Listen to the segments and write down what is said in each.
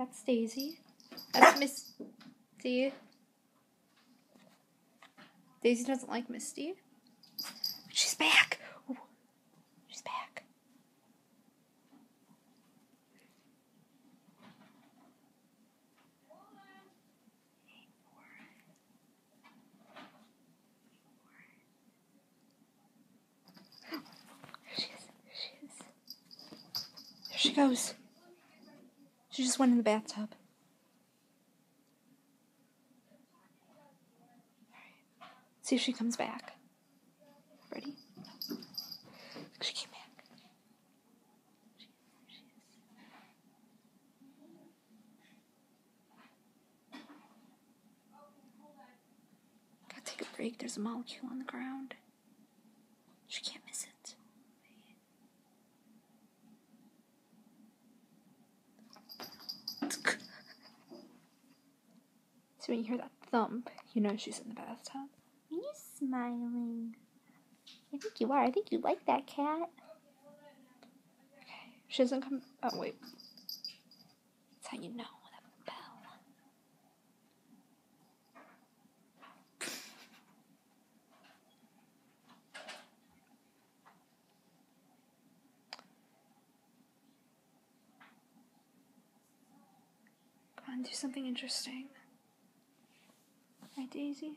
That's Daisy. That's Misty. Daisy doesn't like Misty. She's back. Ooh. She's back. There she goes. She just went in the bathtub. Alright. See if she comes back. Ready? She came back. She is. Gotta take a break. There's a molecule on the ground. She can't miss it. So when you hear that thump, you know she's in the bathtub. Are you smiling? I think you are. I think you like that cat. Okay. She doesn't come. Oh, wait. That's how you know with a bell. Come on, do something interesting. Hi, Daisy.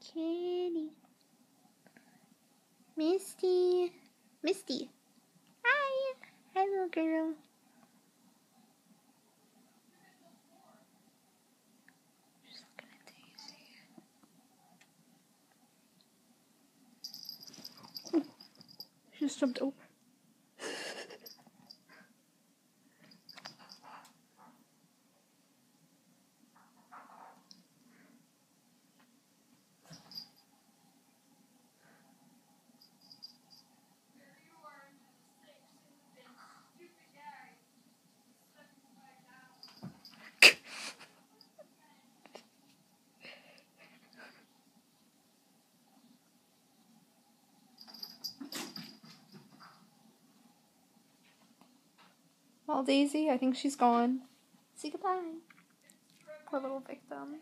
Kitty. Misty. Misty. Hi. Hi, little girl. She's looking at Daisy. Ooh. She just jumped over. Well, Daisy, I think she's gone. Say goodbye. Poor little victim.